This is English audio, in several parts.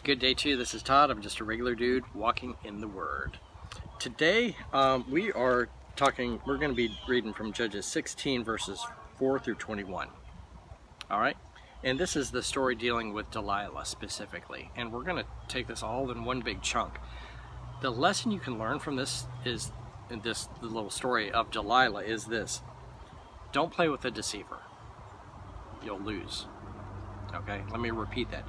Good day to you. This is Todd. I'm just a regular dude walking in the Word. Today we're going to be reading from Judges 16 verses 4 through 21. All right? And this is the story dealing with Delilah specifically. And we're going to take this all in one big chunk. The lesson you can learn from this is, the little story of Delilah is this. Don't play with a deceiver. You'll lose. Okay? Let me repeat that.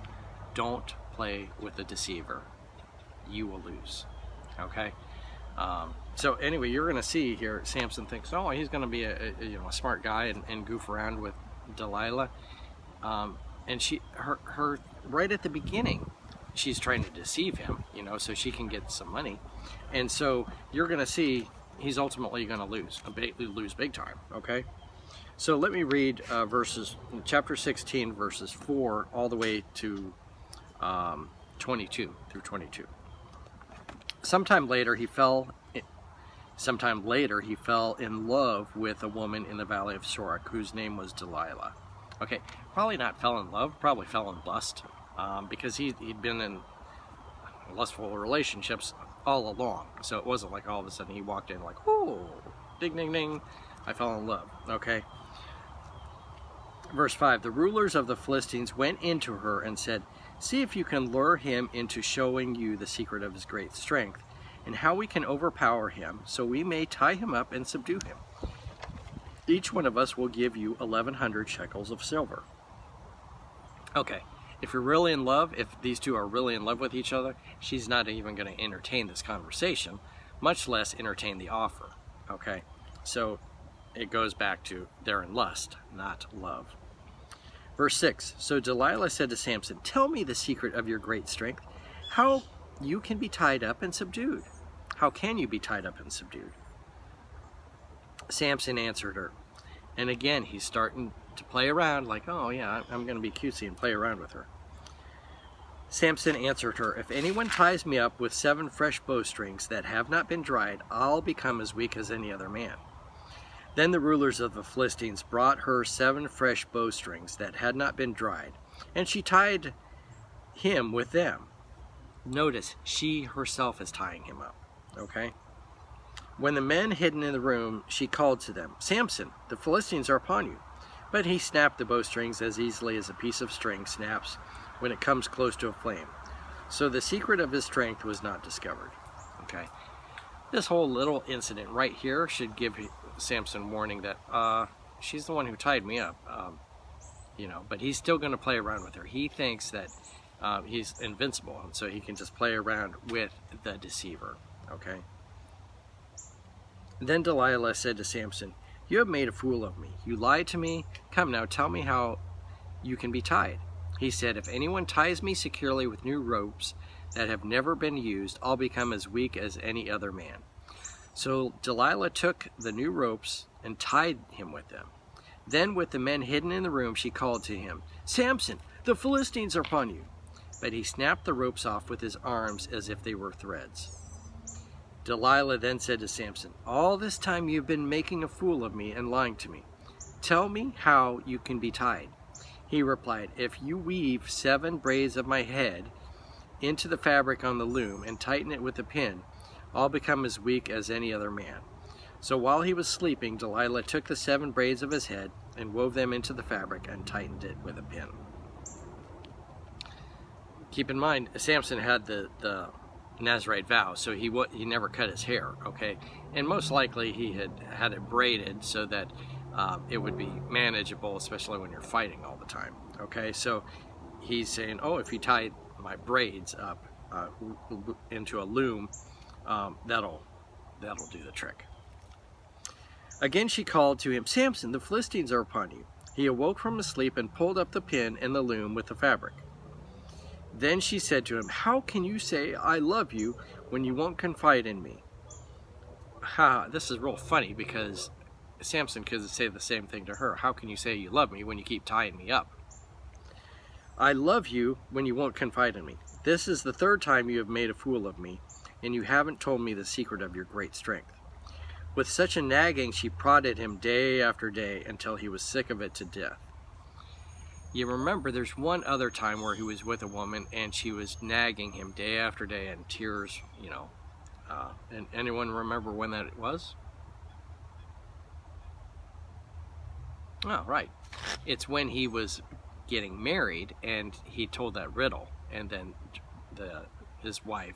Don't play with a deceiver. You will lose. Okay? So anyway, you're going to see here, Samson thinks, oh, he's going to be a smart guy and goof around with Delilah. And her right at the beginning, she's trying to deceive him, so she can get some money. And so you're going to see he's ultimately going to lose big time. Okay? So let me read chapter 16, verses 4 all the way to 22 through 22. Sometime later he fell in love with a woman in the valley of Sorek whose name was Delilah. Okay, probably not fell in love, probably fell in lust, because he'd been in lustful relationships all along. So it wasn't like all of a sudden he walked in like, oh, ding, ding, ding, I fell in love. Okay. Verse 5, the rulers of the Philistines went into her and said, see if you can lure him into showing you the secret of his great strength, and how we can overpower him, so we may tie him up and subdue him. Each one of us will give you 1,100 shekels of silver. Okay, if you're really in love, if these two are really in love with each other, she's not even going to entertain this conversation, much less entertain the offer. Okay, so it goes back to they're in lust, not love. Verse 6, so Delilah said to Samson, tell me the secret of your great strength, how you can be tied up and subdued. How can you be tied up and subdued? Samson answered her. And again, he's starting to play around like, oh yeah, I'm going to be cutesy and play around with her. Samson answered her, if anyone ties me up with 7 fresh bowstrings that have not been dried, I'll become as weak as any other man. Then the rulers of the Philistines brought her 7 fresh bowstrings that had not been dried, and she tied him with them. Notice, she herself is tying him up, okay? When the men hidden in the room, she called to them, Samson, the Philistines are upon you. But he snapped the bowstrings as easily as a piece of string snaps when it comes close to a flame. So the secret of his strength was not discovered, okay? This whole little incident right here should give Samson warning that she's the one who tied me up, but he's still going to play around with her. He thinks that he's invincible, and so he can just play around with the deceiver, okay? Then Delilah said to Samson, you have made a fool of me. You lied to me. Come now, tell me how you can be tied. He said, if anyone ties me securely with new ropes that have never been used, I'll become as weak as any other man. So Delilah took the new ropes and tied him with them. Then with the men hidden in the room, she called to him, Samson, the Philistines are upon you. But he snapped the ropes off with his arms as if they were threads. Delilah then said to Samson, all this time you've been making a fool of me and lying to me. Tell me how you can be tied. He replied, if you weave 7 braids of my head into the fabric on the loom and tighten it with a pin, I'll become as weak as any other man. So while he was sleeping, Delilah took the 7 braids of his head and wove them into the fabric and tightened it with a pin. Keep in mind, Samson had the Nazirite vow, so he never cut his hair, okay? And most likely he had it braided so that it would be manageable, especially when you're fighting all the time, okay? So he's saying, oh, if you tie my braids up into a loom, that'll do the trick. Again she called to him, Samson, the Philistines are upon you. He awoke from his sleep and pulled up the pin and the loom with the fabric. Then she said to him, how can you say I love you when you won't confide in me? This is real funny because Samson could say the same thing to her. How can you say you love me when you keep tying me up? I love you when you won't confide in me. This is the 3rd time you have made a fool of me, and you haven't told me the secret of your great strength. With such a nagging, she prodded him day after day until he was sick of it to death. You remember there's one other time where he was with a woman and she was nagging him day after day, and tears, you know. And anyone remember when that was? Oh, right. It's when he was getting married and he told that riddle, and then his wife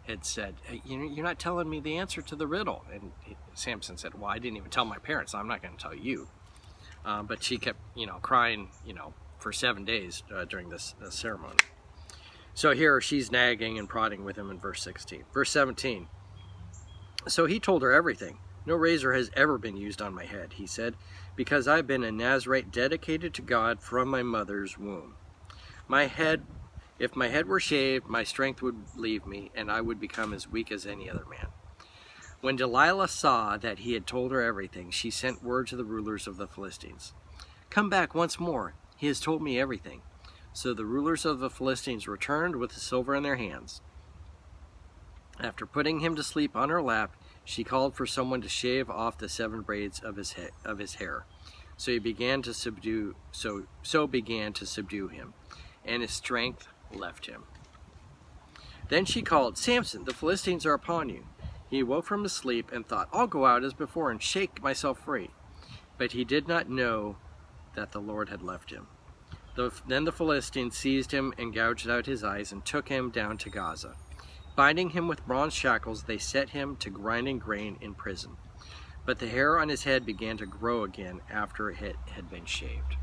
had said, hey, you're not telling me the answer to the riddle. And Samson said, well, I didn't even tell my parents, so I'm not going to tell you. But she kept, crying, for 7 days during this ceremony. So here she's nagging and prodding with him in verse 16. Verse 17. So he told her everything. No razor has ever been used on my head, he said, because I've been a Nazarite dedicated to God from my mother's womb. If my head were shaved, my strength would leave me, and I would become as weak as any other man. When Delilah saw that he had told her everything, she sent word to the rulers of the Philistines. Come back once more. He has told me everything. So the rulers of the Philistines returned with the silver in their hands. After putting him to sleep on her lap, she called for someone to shave off the 7 braids of his hair. So he began to subdue him, and his strength left him. Then she called, Samson, the Philistines are upon you. He awoke from his sleep and thought, I'll go out as before and shake myself free. But he did not know that the Lord had left him. Then the Philistines seized him and gouged out his eyes and took him down to Gaza. Binding him with bronze shackles, they set him to grinding grain in prison. But the hair on his head began to grow again after it had been shaved.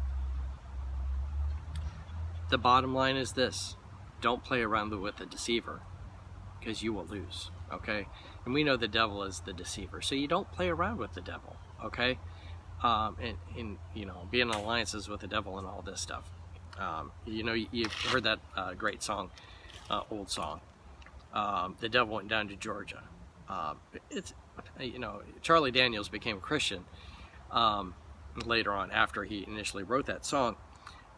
The bottom line is this. Don't play around with the deceiver, because you will lose, okay? And we know the devil is the deceiver, so you don't play around with the devil, okay? And be in alliances with the devil and all this stuff. You've heard that great song, old song. The devil went down to Georgia. Charlie Daniels became a Christian later on after he initially wrote that song.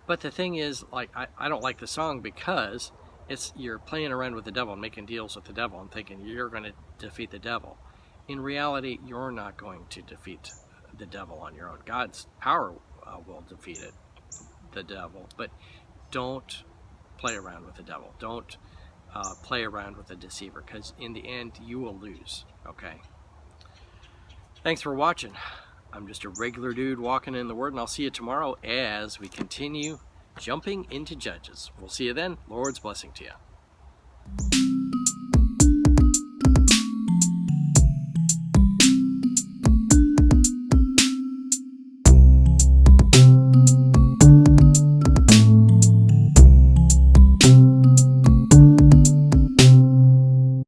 But the thing is, I don't like the song because you're playing around with the devil and making deals with the devil and thinking you're going to defeat the devil. In reality, you're not going to defeat the devil on your own. God's power will defeat the devil, but don't play around with the devil. Don't play around with the deceiver, because in the end, you will lose, okay? Thanks for watching. I'm just a regular dude walking in the Word, and I'll see you tomorrow as we continue jumping into Judges. We'll see you then. Lord's blessing to you.